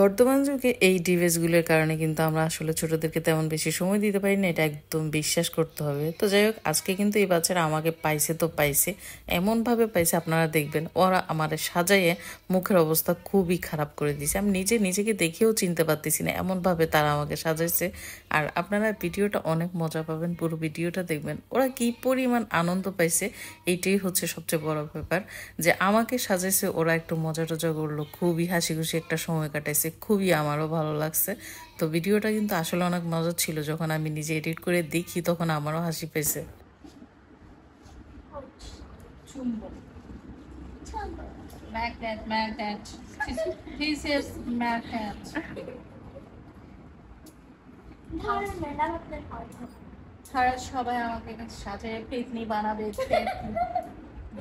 বর্তমান যুগে এই ডিভাইসগুলোর কারণে কিন্তু আমরা আসলে ছোটদেরকে তেমন বেশি সময় দিতে পারি না, এটা একদম বিশ্বাস করতে হবে। তো যাই হোক, আজকে কিন্তু এই বাচ্চারা আমাকে পাইছে তো পাইছে, এমনভাবে পাইছে আপনারা দেখবেন। ওরা আমার সাজাইয়ে মুখের অবস্থা খুবই খারাপ করে দিয়েছে, আমি নিজেকে দেখেও চিনতে পারতেছি না, এমনভাবে তারা আমাকে সাজাইছে। আর আপনারা ভিডিওটা অনেক মজা পাবেন, পুরো ভিডিওটা দেখবেন। ওরা কি পরিমাণ আনন্দ পাইছে এইটাই হচ্ছে সবচেয়ে বড় ব্যাপার, যে আমাকে সাজাইছে, ওরা একটু মজা টজা করলো, খুবই হাসি খুশি একটা সময় কাটাইছে, খুবই আমারও ভালো লাগছে। তো ভিডিওটা কিন্তু আসলে অনেক মজা ছিল, যখন আমি নিজে এডিট করে দেখি তখন আমারও হাসি পেয়েছে। সবাই আমাকে সাজায় পেতনি বানাবে,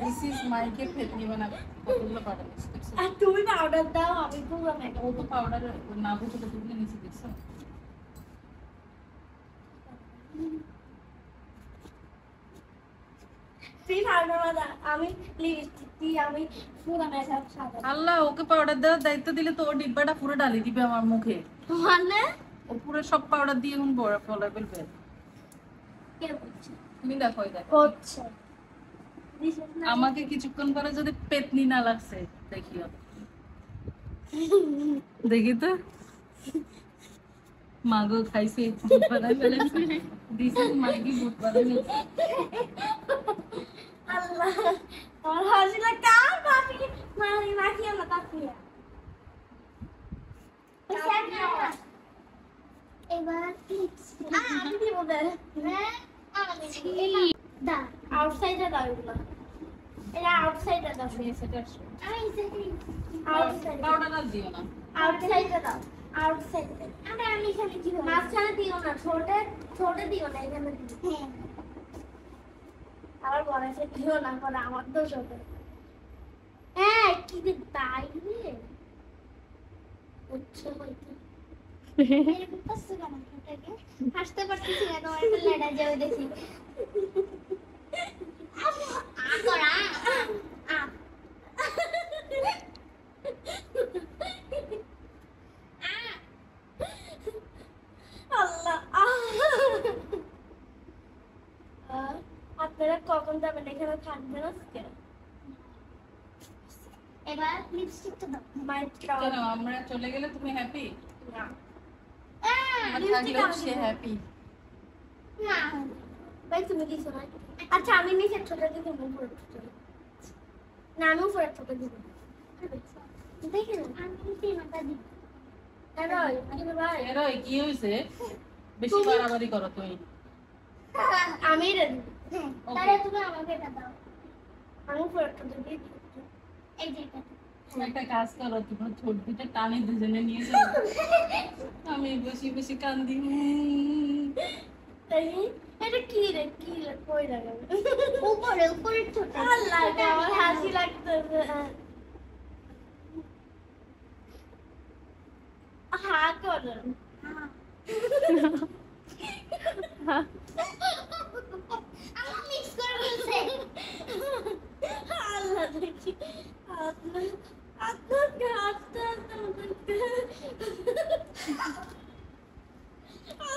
দিস ইজ মাইকে পেতনি বানাবে। কতগুলো পাউডার দেখছো? আর তুমি পাউডার দাও, আমি পুরো মেকআপ। ও তো পাউডার না বুঝে তো তুমি নিচে দেখছো। আমি লিপস্টিক দিয়ে আমি পুরো মেকআপ সাজাবো। আল্লাহ, ওকে পাউডার দেওয়ার দায়িত্ব দিলে তো ও ডিব্বাটা পুরো ঢালি দিবে আমার মুখে। মানে ও পুরো সব পাউডার দিয়ে এখন বড় ফলা ফেলবে। কে বলছে? তুমি দেখো, হচ্ছে আমাকে কিছুক্ষণ পরে যদি পেতনি না লাগছে দেখিও, দেখি তো। মাগো খাইছে ভূত বানাই ফেলেছে, দিছে মাগি ভূত বানাই। আল্লাহ, আমার হাসিলা কার বাপি মারি মাখিয়া না তাকিয়া। এবার আমি দিব দে। হ্যাঁ আমি দা আউটসাইডে দাও এগুলো। এটা আউটসাইডে দাও। সেটা আমি আউটসাইড পাউডার দিও না, আউটসাইডে দাও। আউটসাইডে আমি এখানে কি হবে? মাঝখানে দিও না, ছোট দিও না, এখানে দিও। হ্যাঁ আবার বলেছে দিও না, করে আমার দোষ হবে। হ্যাঁ কি রে তাই রে উচ্চ হইতে এরকম কষ্ট কেন? ওটাকে হাসতে পারতেছি না, তোমার একটা লেডা যাবে দেখি। আপনারা কখন যাবেন? এখানে থাকবেন আজকে? এবার লিপস্টিকটা দাও। কেন আমরা চলে গেলে তুমি হ্যাপি? না সে হ্যাপি না ভাই, তুমি দিছো না। আচ্ছা আমি নিচে ছোট দিকে মুভ করে না, আমি উপরে ছোট দিব। দেখি না আমি নিচে মাথা দিই। এরই কি হইছে? বেশি বাড়াবাড়ি করো তুমি। আমি রে তাহলে তুমি আমাকে এটা দাও, আমি উপরে ছোট দিই। এই যে এটা একটা কাজ করো, তোমার ছোট দুটো টানে দুজনে নিয়ে যাও, আমি বসে বসে কান্দি। এটা কি রে কই লাগাবে? উপরে ছোট। আল্লাহ, আমার হাসি লাগতেছে। হ্যাঁ করো। আমি মিক্স করে বলছে। আল্লাহ দেখি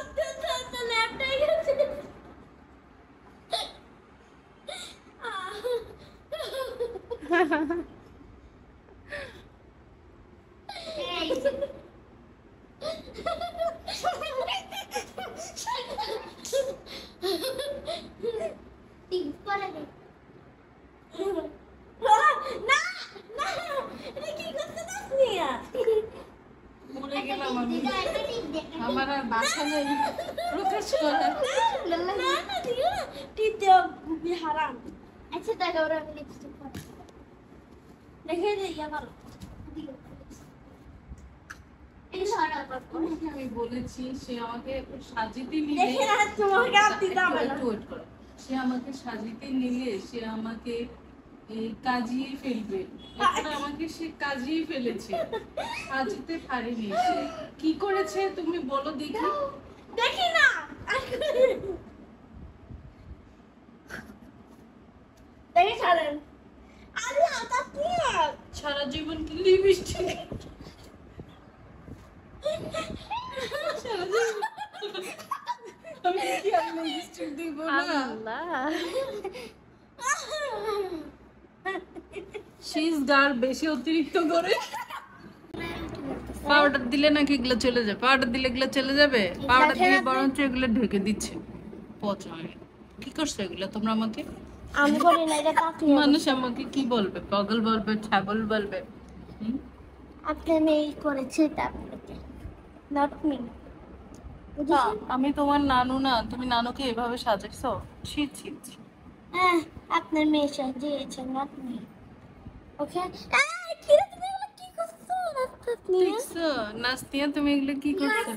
আপনার গাছটা ল্যাপটাই গেছে। আমার আর বাসা নেই প্রকাশ করার। না না দিও না, টিতে খুবই হারাম। আচ্ছা তাহলে ওরা আমি লিপস্টিক পরে দেখে দে ইয়া ভালো দিও। এই সারা আমি বলেছি সে আমাকে সাজিতে নিলে, দেখে না তোমাকে আর দিতে হবে না। সে আমাকে সাজিতে নিলে সে আমাকে কাজিয়ে ফেলবে। এখন আমাকে সে কাজিয়ে ফেলেছে, সাজিতে পারেনি। সে কি করেছে তুমি বলো দেখি। দেখি না দেখি ছাড়েন। আরে আটা কি সারা জীবন কি লিপস্টিক লিপস্টিক দিব না শীষ গার বেশি অতিরিক্ত করে পাউডার দিলে নাকি এগুলো চলে যাবে পাউডার দিলে এগুলো চলে যাবে পাউডার দিয়ে বরঞ্চ এগুলো ঢেকে দিচ্ছে পচা কি করছো এগুলো তোমরা আমাকে আমি বলি না এটা কাকি মানুষ আমাকে কি বলবে পাগল বলবে ছাগল বলবে আপনি নেই করেছে এটা আপনাকে নট মি আমি তোমার নানু না তুমি নানুকে এভাবে সাজাইছো ছি ছি ছি হ্যাঁ আপনার মেয়ে সাজিয়েছে নট মি ওকে কি রে তুমি এগুলো কি করছো দেখছো নাস্তিয়া তুমি এগুলো কি করছো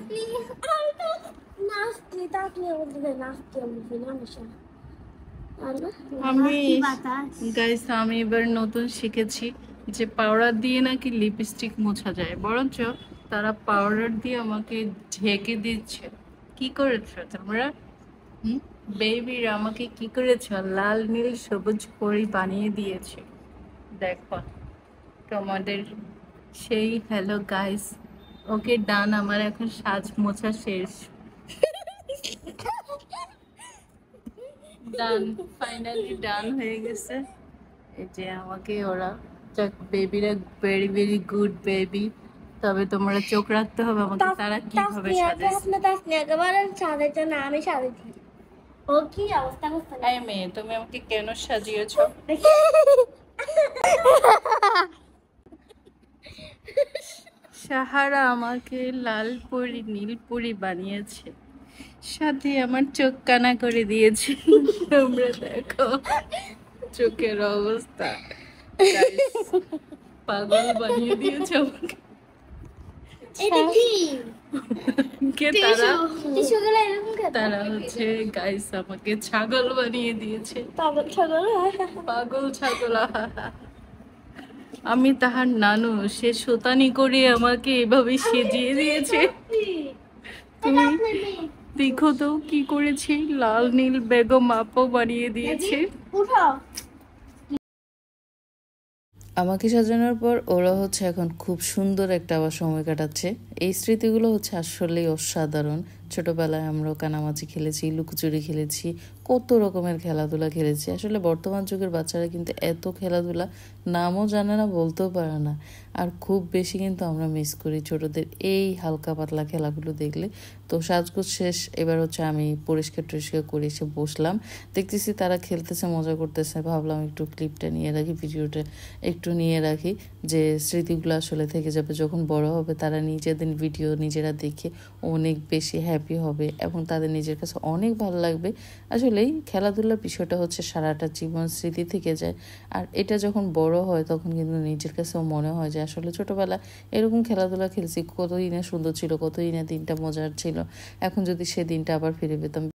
নাস্তি তাকলে বলতে নাস্তি আমি নামশা আমি গাইস আমি এবার নতুন শিখেছি যে পাউডার দিয়ে নাকি লিপস্টিক মোছা যায় বরঞ্চ তারা পাউডার দিয়ে আমাকে ঢেকে দিচ্ছে কি করেছো তোমরা বেবিরা আমাকে কি করেছো লাল নীল সবুজ পরি বানিয়ে দিয়েছে দেখো তোমাদের সেই হ্যালো গাইস ওকে ডান আমার এখন সাজ মোছা শেষ ডান ফাইনালি ডান হয়ে গেছে এই যে আমাকে ওরা বেবিরা ভেরি ভেরি গুড বেবি তবে তোমরা চোখ রাখতে হবে আমাকে তারা কিভাবে সাজাইছে আপনি তাসনি একেবারে সাজাইছে না আমি সাজাইছি ও কি অবস্থা করছে এই মেয়ে তুমি আমাকে কেন সাজিয়েছো সাহারা আমাকে লাল পরি নীল পরি বানিয়েছে সাথে আমার চোখ কানা করে দিয়েছে তোমরা দেখো চোখের অবস্থা পাগল বানিয়ে দিয়েছে আমাকে এটা কি কে তারা টিস্যুগুলো এরকম কেন তারা হচ্ছে গাইস আমাকে ছাগল বানিয়ে দিয়েছে পাগল ছাগল পাগল ছাগল আমি তাহার নানু সে শোতানি করে আমাকে এভাবে সেজিয়ে দিয়েছে তুমি দেখো তো কি করেছি লাল নীল বেগম আপও বানিয়ে দিয়েছে উঠো আমাকে সাজানোর পর ওরা হচ্ছে এখন খুব সুন্দর একটা আবার সময় কাটাচ্ছে এই স্মৃতিগুলো হচ্ছে আসলেই অসাধারণ ছোটবেলায় আমরাও কানামাছি খেলেছি লুকোচুরি খেলেছি কত রকমের খেলাধুলা খেলেছি আসলে বর্তমান যুগের বাচ্চারা কিন্তু এত খেলাধুলা নামও জানে না বলতেও পারে না আর খুব বেশি কিন্তু আমরা মিস করি ছোটদের এই হালকা পাতলা খেলাগুলো দেখলে তো সাজগোজ শেষ এবার হচ্ছে আমি পরিষ্কার টরিষ্কার করে এসে বসলাম দেখতেছি তারা খেলতেছে মজা করতেছে ভাবলাম একটু ক্লিপটা নিয়ে রাখি ভিডিওটা একটু নিয়ে রাখি যে স্মৃতিগুলো আসলে থেকে যাবে যখন বড় হবে তারা নিজেদের ভিডিও নিজেরা দেখে অনেক বেশি হ্যাপি হবে এবং তাদের নিজের কাছে অনেক ভালো লাগবে আসলেই খেলাধুলার বিষয়টা হচ্ছে সারাটা জীবন স্মৃতি থেকে যায় আর এটা যখন বড় হয় তখন কিন্তু নিজের কাছেও মনে হয় যে আসলে ছোটবেলা এরকম খেলাধুলা খেলছি কতই না সুন্দর ছিল কতই না দিনটা মজার ছিল এখন যদি সে দিনটা আবার ফিরে পেতাম